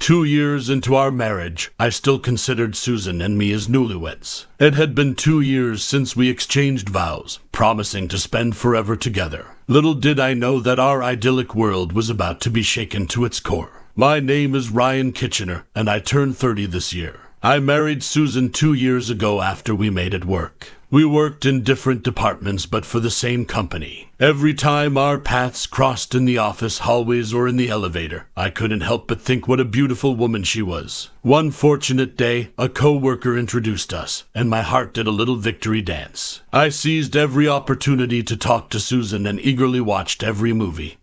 2 years into our marriage, I still considered Susan and me as newlyweds. It had been 2 years since we exchanged vows, promising to spend forever together. Little did I know that our idyllic world was about to be shaken to its core. My name is Ryan Kitchener, and I turned 30 this year. I married Susan 2 years ago after we made it work. We worked in different departments but for the same company. Every time our paths crossed in the office hallways or in the elevator, I couldn't help but think what a beautiful woman she was. One fortunate day, a co-worker introduced us, and my heart did a little victory dance. I seized every opportunity to talk to Susan and eagerly watched every movie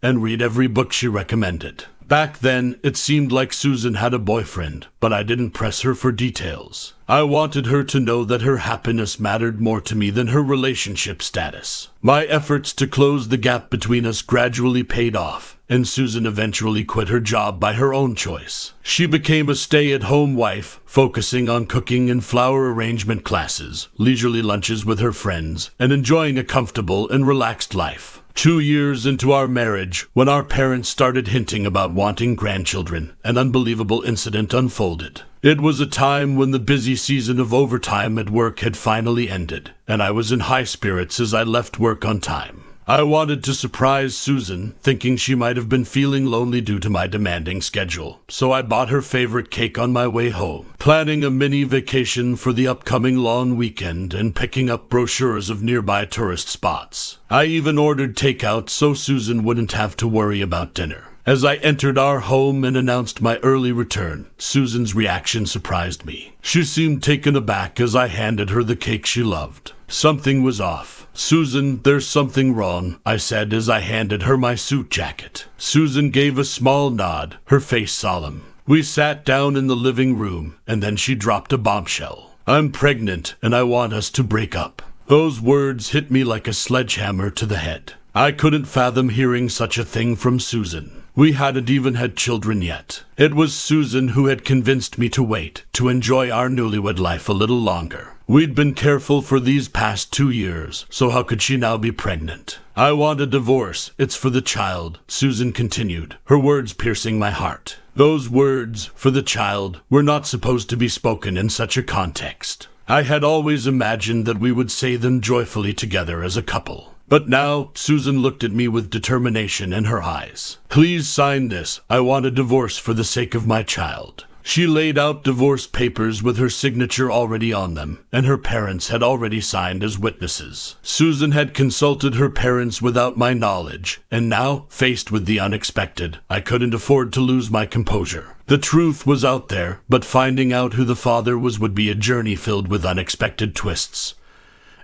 and read every book she recommended. Back then, it seemed like Susan had a boyfriend, but I didn't press her for details. I wanted her to know that her happiness mattered more to me than her relationship status. My efforts to close the gap between us gradually paid off, and Susan eventually quit her job by her own choice. She became a stay-at-home wife, focusing on cooking and flower arrangement classes, leisurely lunches with her friends, and enjoying a comfortable and relaxed life. 2 years into our marriage, when our parents started hinting about wanting grandchildren, an unbelievable incident unfolded. It was a time when the busy season of overtime at work had finally ended, and I was in high spirits as I left work on time. I wanted to surprise Susan, thinking she might have been feeling lonely due to my demanding schedule, so I bought her favorite cake on my way home, planning a mini vacation for the upcoming long weekend and picking up brochures of nearby tourist spots. I even ordered takeout so Susan wouldn't have to worry about dinner. As I entered our home and announced my early return, Susan's reaction surprised me. She seemed taken aback as I handed her the cake she loved. Something was off. "Susan, there's something wrong," I said as I handed her my suit jacket. Susan gave a small nod, her face solemn. We sat down in the living room, and then she dropped a bombshell. "I'm pregnant, and I want us to break up." Those words hit me like a sledgehammer to the head. I couldn't fathom hearing such a thing from Susan. We hadn't even had children yet. It was Susan who had convinced me to wait, to enjoy our newlywed life a little longer. We'd been careful for these past 2 years, so how could she now be pregnant? "I want a divorce. It's for the child," Susan continued, her words piercing my heart. Those words, "for the child," were not supposed to be spoken in such a context. I had always imagined that we would say them joyfully together as a couple. But now, Susan looked at me with determination in her eyes. "Please sign this. I want a divorce for the sake of my child." She laid out divorce papers with her signature already on them, and her parents had already signed as witnesses. Susan had consulted her parents without my knowledge, and now, faced with the unexpected, I couldn't afford to lose my composure. The truth was out there, but finding out who the father was would be a journey filled with unexpected twists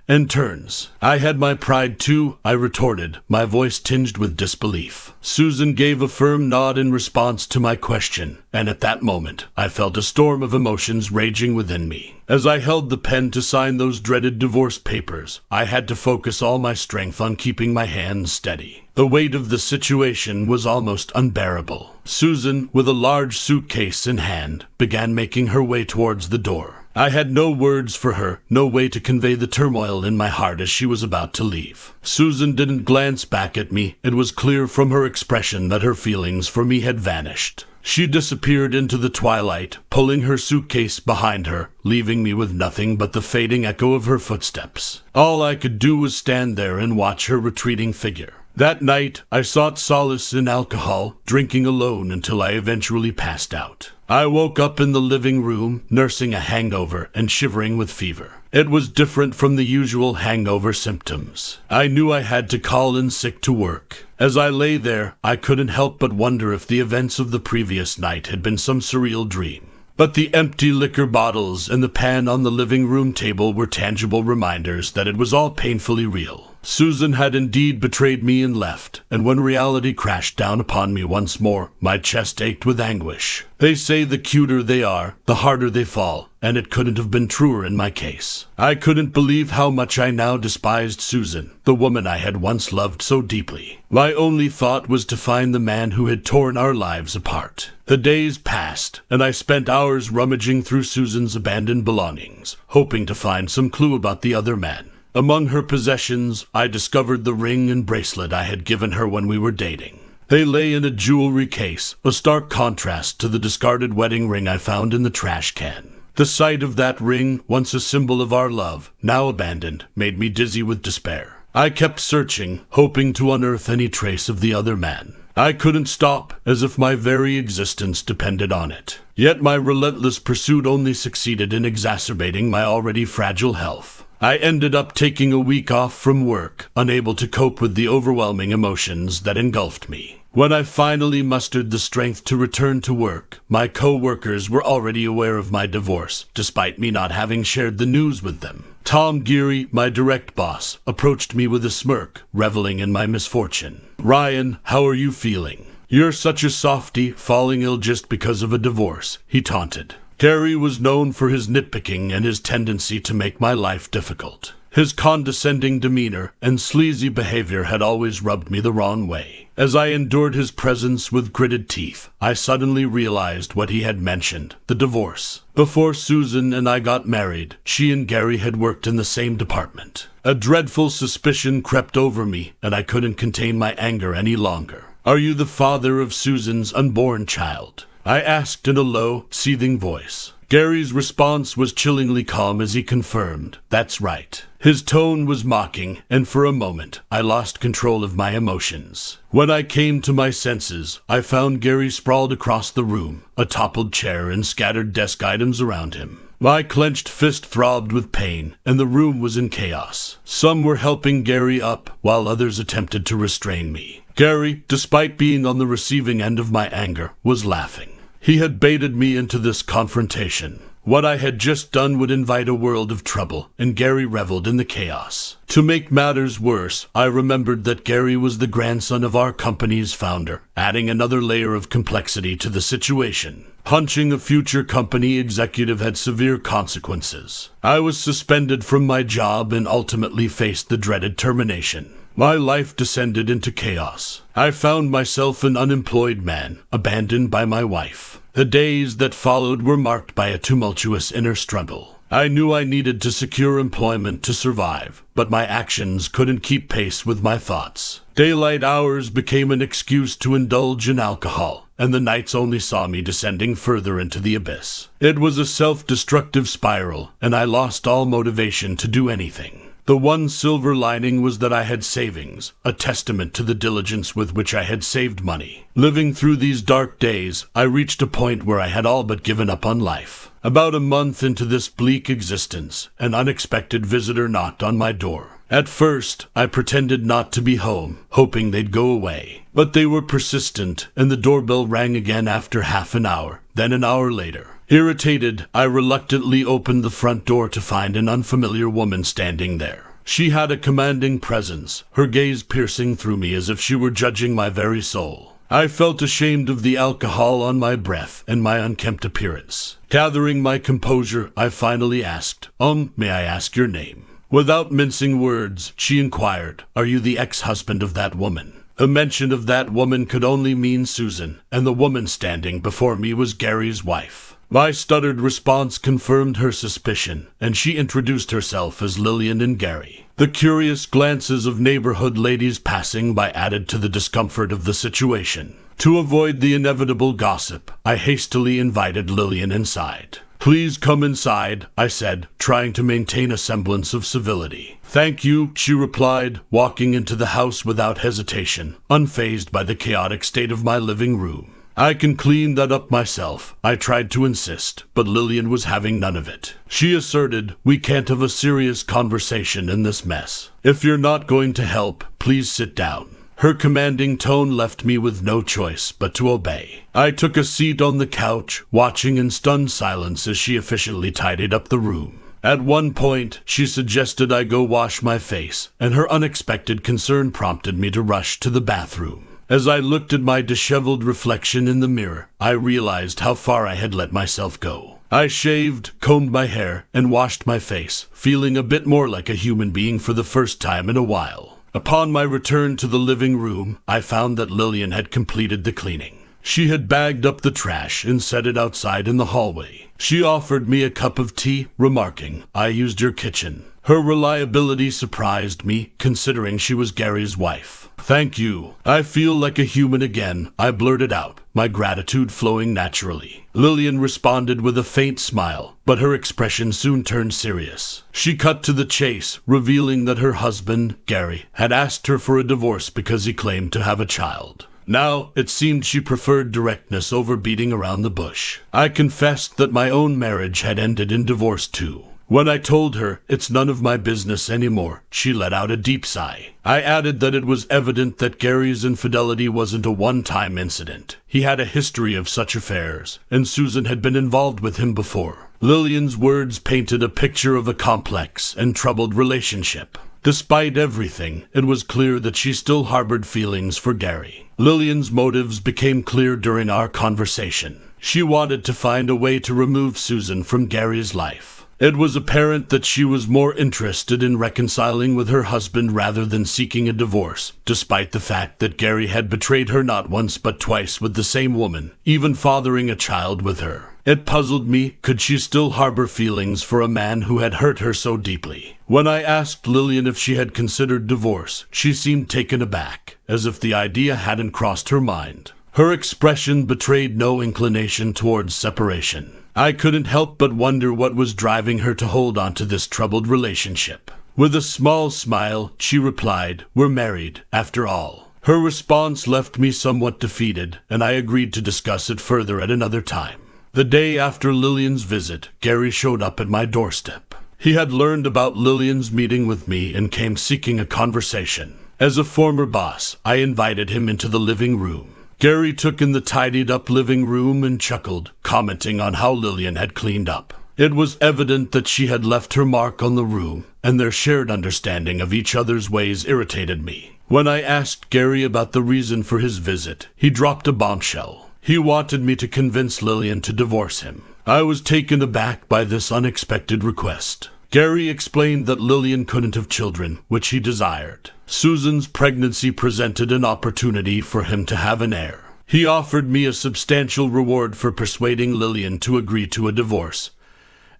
and turns. "I had my pride too," I retorted, my voice tinged with disbelief. Susan gave a firm nod in response to my question, and at that moment, I felt a storm of emotions raging within me. As I held the pen to sign those dreaded divorce papers, I had to focus all my strength on keeping my hands steady. The weight of the situation was almost unbearable. Susan, with a large suitcase in hand, began making her way towards the door. I had no words for her, no way to convey the turmoil in my heart as she was about to leave. Susan didn't glance back at me. It was clear from her expression that her feelings for me had vanished. She disappeared into the twilight, pulling her suitcase behind her, leaving me with nothing but the fading echo of her footsteps. All I could do was stand there and watch her retreating figure. That night, I sought solace in alcohol, drinking alone until I eventually passed out. I woke up in the living room, nursing a hangover and shivering with fever. It was different from the usual hangover symptoms. I knew I had to call in sick to work. As I lay there, I couldn't help but wonder if the events of the previous night had been some surreal dream. But the empty liquor bottles and the pan on the living room table were tangible reminders that it was all painfully real. Susan had indeed betrayed me and left, and when reality crashed down upon me once more, my chest ached with anguish. They say the cuter they are, the harder they fall, and it couldn't have been truer in my case. I couldn't believe how much I now despised Susan, the woman I had once loved so deeply. My only thought was to find the man who had torn our lives apart. The days passed, and I spent hours rummaging through Susan's abandoned belongings, hoping to find some clue about the other man. Among her possessions, I discovered the ring and bracelet I had given her when we were dating. They lay in a jewelry case, a stark contrast to the discarded wedding ring I found in the trash can. The sight of that ring, once a symbol of our love, now abandoned, made me dizzy with despair. I kept searching, hoping to unearth any trace of the other man. I couldn't stop, as if my very existence depended on it. Yet my relentless pursuit only succeeded in exacerbating my already fragile health. I ended up taking a week off from work, unable to cope with the overwhelming emotions that engulfed me. When I finally mustered the strength to return to work, my co-workers were already aware of my divorce, despite me not having shared the news with them. Tom Geary, my direct boss, approached me with a smirk, reveling in my misfortune. "Ryan, how are you feeling? You're such a softy, falling ill just because of a divorce," he taunted. Gary was known for his nitpicking and his tendency to make my life difficult. His condescending demeanor and sleazy behavior had always rubbed me the wrong way. As I endured his presence with gritted teeth, I suddenly realized what he had mentioned, the divorce. Before Susan and I got married, she and Gary had worked in the same department. A dreadful suspicion crept over me, and I couldn't contain my anger any longer. "Are you the father of Susan's unborn child?" I asked in a low, seething voice. Gary's response was chillingly calm as he confirmed, "That's right." His tone was mocking, and for a moment, I lost control of my emotions. When I came to my senses, I found Gary sprawled across the room, a toppled chair and scattered desk items around him. My clenched fist throbbed with pain, and the room was in chaos. Some were helping Gary up, while others attempted to restrain me. Gary, despite being on the receiving end of my anger, was laughing. He had baited me into this confrontation. What I had just done would invite a world of trouble, and Gary reveled in the chaos. To make matters worse, I remembered that Gary was the grandson of our company's founder, adding another layer of complexity to the situation. Punching a future company executive had severe consequences. I was suspended from my job and ultimately faced the dreaded termination. My life descended into chaos. I found myself an unemployed man, abandoned by my wife. The days that followed were marked by a tumultuous inner struggle. I knew I needed to secure employment to survive, but my actions couldn't keep pace with my thoughts. Daylight hours became an excuse to indulge in alcohol, and the nights only saw me descending further into the abyss. It was a self-destructive spiral, and I lost all motivation to do anything. The one silver lining was that I had savings, a testament to the diligence with which I had saved money. Living through these dark days, I reached a point where I had all but given up on life. About a month into this bleak existence, an unexpected visitor knocked on my door. At first, I pretended not to be home, hoping they'd go away. But they were persistent, and the doorbell rang again after half an hour, then an hour later. Irritated, I reluctantly opened the front door to find an unfamiliar woman standing there. She had a commanding presence, her gaze piercing through me as if she were judging my very soul. I felt ashamed of the alcohol on my breath and my unkempt appearance. Gathering my composure, I finally asked, "May I ask your name?" Without mincing words, she inquired, "Are you the ex-husband of that woman?" The mention of that woman could only mean Susan, and the woman standing before me was Gary's wife. My stuttered response confirmed her suspicion, and she introduced herself as Lillian and Gary. The curious glances of neighborhood ladies passing by added to the discomfort of the situation. To avoid the inevitable gossip, I hastily invited Lillian inside. "Please come inside," I said, trying to maintain a semblance of civility. "Thank you," she replied, walking into the house without hesitation, unfazed by the chaotic state of my living room. "I can clean that up myself," I tried to insist, but Lillian was having none of it. She asserted, "We can't have a serious conversation in this mess. If you're not going to help, please sit down." Her commanding tone left me with no choice but to obey. I took a seat on the couch, watching in stunned silence as she efficiently tidied up the room. At one point, she suggested I go wash my face, and her unexpected concern prompted me to rush to the bathroom. As I looked at my disheveled reflection in the mirror, I realized how far I had let myself go. I shaved, combed my hair, and washed my face, feeling a bit more like a human being for the first time in a while. Upon my return to the living room, I found that Lillian had completed the cleaning. She had bagged up the trash and set it outside in the hallway. She offered me a cup of tea, remarking, "I used your kitchen." Her reliability surprised me, considering she was Gary's wife. "Thank you. I feel like a human again," I blurted out, my gratitude flowing naturally. Lillian responded with a faint smile, but her expression soon turned serious. She cut to the chase, revealing that her husband, Gary, had asked her for a divorce because he claimed to have a child. Now, it seemed she preferred directness over beating around the bush. I confessed that my own marriage had ended in divorce too. When I told her it's none of my business anymore, she let out a deep sigh. I added that it was evident that Gary's infidelity wasn't a one-time incident. He had a history of such affairs, and Susan had been involved with him before. Lillian's words painted a picture of a complex and troubled relationship. Despite everything, it was clear that she still harbored feelings for Gary. Lillian's motives became clear during our conversation. She wanted to find a way to remove Susan from Gary's life. It was apparent that she was more interested in reconciling with her husband rather than seeking a divorce, despite the fact that Gary had betrayed her not once but twice with the same woman, even fathering a child with her. It puzzled me, could she still harbor feelings for a man who had hurt her so deeply? When I asked Lillian if she had considered divorce, she seemed taken aback, as if the idea hadn't crossed her mind. Her expression betrayed no inclination towards separation. I couldn't help but wonder what was driving her to hold on to this troubled relationship. With a small smile, she replied, "We're married, after all." Her response left me somewhat defeated, and I agreed to discuss it further at another time. The day after Lillian's visit, Gary showed up at my doorstep. He had learned about Lillian's meeting with me and came seeking a conversation. As a former boss, I invited him into the living room. Gary took in the tidied-up living room and chuckled, commenting on how Lillian had cleaned up. It was evident that she had left her mark on the room, and their shared understanding of each other's ways irritated me. When I asked Gary about the reason for his visit, he dropped a bombshell. He wanted me to convince Lillian to divorce him. I was taken aback by this unexpected request. Gary explained that Lillian couldn't have children, which he desired. Susan's pregnancy presented an opportunity for him to have an heir. He offered me a substantial reward for persuading Lillian to agree to a divorce,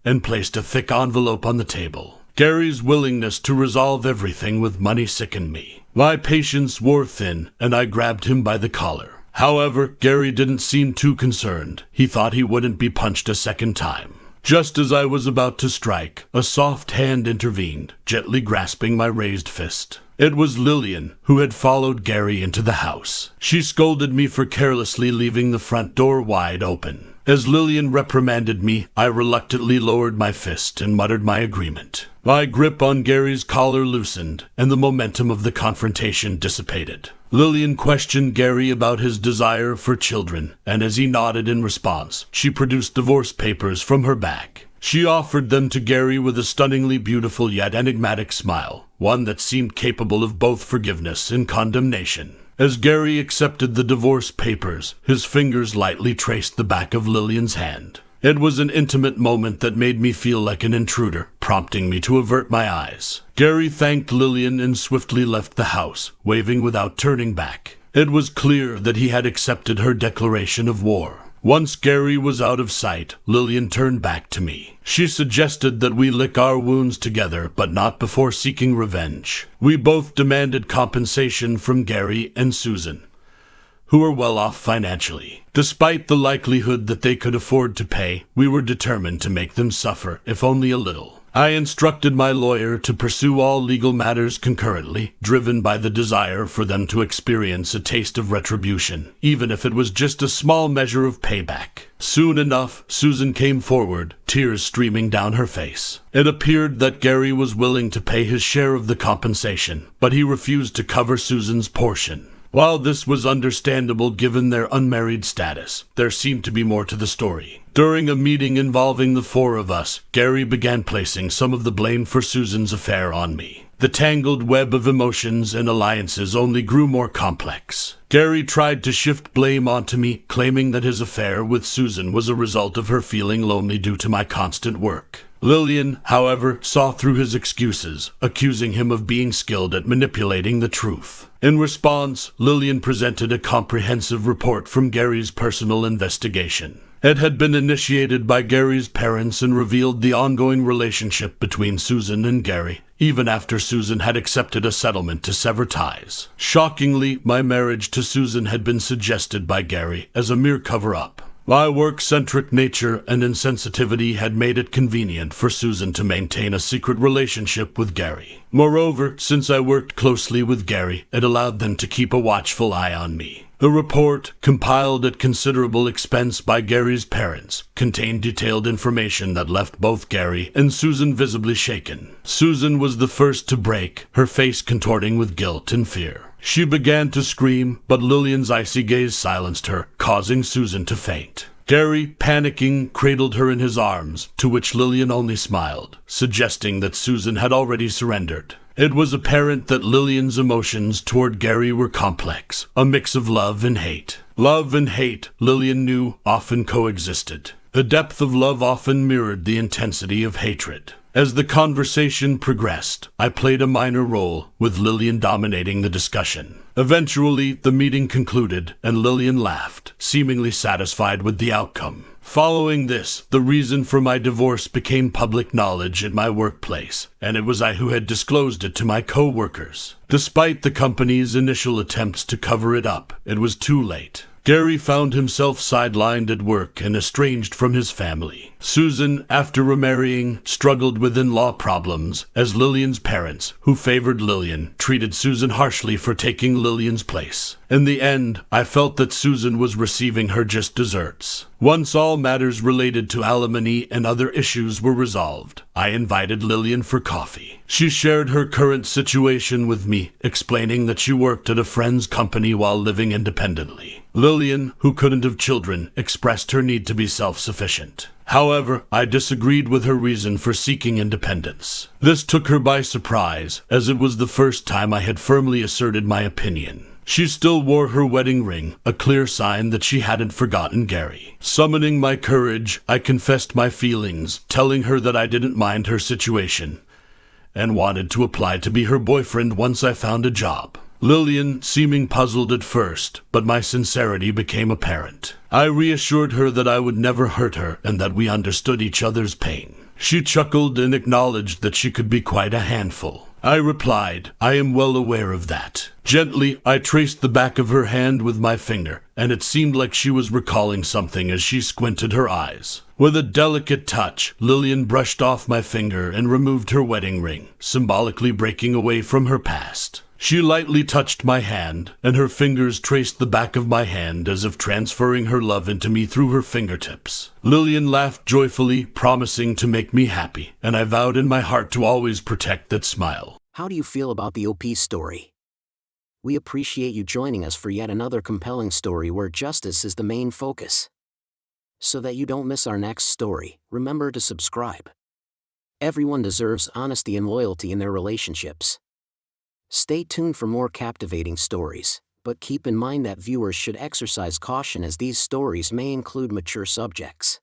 and placed a thick envelope on the table. Gary's willingness to resolve everything with money sickened me. My patience wore thin, and I grabbed him by the collar. However, Gary didn't seem too concerned. He thought he wouldn't be punched a second time. Just as I was about to strike, a soft hand intervened, gently grasping my raised fist. It was Lillian, who had followed Gary into the house. She scolded me for carelessly leaving the front door wide open. As Lillian reprimanded me, I reluctantly lowered my fist and muttered my agreement. My grip on Gary's collar loosened, and the momentum of the confrontation dissipated. Lillian questioned Gary about his desire for children, and as he nodded in response, she produced divorce papers from her bag. She offered them to Gary with a stunningly beautiful yet enigmatic smile, one that seemed capable of both forgiveness and condemnation. As Gary accepted the divorce papers, his fingers lightly traced the back of Lillian's hand. It was an intimate moment that made me feel like an intruder, prompting me to avert my eyes. Gary thanked Lillian and swiftly left the house, waving without turning back. It was clear that he had accepted her declaration of war. Once Gary was out of sight, Lillian turned back to me. She suggested that we lick our wounds together, but not before seeking revenge. We both demanded compensation from Gary and Susan, who were well off financially. Despite the likelihood that they could afford to pay, we were determined to make them suffer, if only a little. I instructed my lawyer to pursue all legal matters concurrently, driven by the desire for them to experience a taste of retribution, even if it was just a small measure of payback. Soon enough, Susan came forward, tears streaming down her face. It appeared that Gary was willing to pay his share of the compensation, but he refused to cover Susan's portion. While this was understandable given their unmarried status, there seemed to be more to the story. During a meeting involving the four of us, Gary began placing some of the blame for Susan's affair on me. The tangled web of emotions and alliances only grew more complex. Gary tried to shift blame onto me, claiming that his affair with Susan was a result of her feeling lonely due to my constant work. Lillian, however, saw through his excuses, accusing him of being skilled at manipulating the truth. In response, Lillian presented a comprehensive report from Gary's personal investigation. It had been initiated by Gary's parents and revealed the ongoing relationship between Susan and Gary, even after Susan had accepted a settlement to sever ties. Shockingly, my marriage to Susan had been suggested by Gary as a mere cover-up. My work-centric nature and insensitivity had made it convenient for Susan to maintain a secret relationship with Gary. Moreover, since I worked closely with Gary, it allowed them to keep a watchful eye on me. The report, compiled at considerable expense by Gary's parents, contained detailed information that left both Gary and Susan visibly shaken. Susan was the first to break, her face contorting with guilt and fear. She began to scream, but Lillian's icy gaze silenced her, causing Susan to faint. Gary, panicking, cradled her in his arms, to which Lillian only smiled, suggesting that Susan had already surrendered. It was apparent that Lillian's emotions toward Gary were complex, a mix of love and hate. Love and hate, Lillian knew, often coexisted. The depth of love often mirrored the intensity of hatred. As the conversation progressed, I played a minor role, with Lillian dominating the discussion. Eventually, the meeting concluded, and Lillian laughed, seemingly satisfied with the outcome. Following this, the reason for my divorce became public knowledge at my workplace, and it was I who had disclosed it to my co-workers. Despite the company's initial attempts to cover it up, it was too late. Gary found himself sidelined at work and estranged from his family. Susan, after remarrying, struggled with in-law problems, as Lillian's parents, who favored Lillian, treated Susan harshly for taking Lillian's place. In the end, I felt that Susan was receiving her just desserts. Once all matters related to alimony and other issues were resolved, I invited Lillian for coffee. She shared her current situation with me, explaining that she worked at a friend's company while living independently. Lillian, who couldn't have children, expressed her need to be self-sufficient. However, I disagreed with her reason for seeking independence. This took her by surprise, as it was the first time I had firmly asserted my opinion. She still wore her wedding ring, a clear sign that she hadn't forgotten Gary. Summoning my courage, I confessed my feelings, telling her that I didn't mind her situation, and wanted to apply to be her boyfriend once I found a job. Lillian, seeming puzzled at first, but my sincerity became apparent. I reassured her that I would never hurt her and that we understood each other's pain. She chuckled and acknowledged that she could be quite a handful. I replied, "I am well aware of that." Gently, I traced the back of her hand with my finger, and it seemed like she was recalling something as she squinted her eyes. With a delicate touch, Lillian brushed off my finger and removed her wedding ring, symbolically breaking away from her past. She lightly touched my hand, and her fingers traced the back of my hand as if transferring her love into me through her fingertips. Lillian laughed joyfully, promising to make me happy, and I vowed in my heart to always protect that smile. How do you feel about the OP story? We appreciate you joining us for yet another compelling story where justice is the main focus. So that you don't miss our next story, remember to subscribe. Everyone deserves honesty and loyalty in their relationships. Stay tuned for more captivating stories, but keep in mind that viewers should exercise caution as these stories may include mature subjects.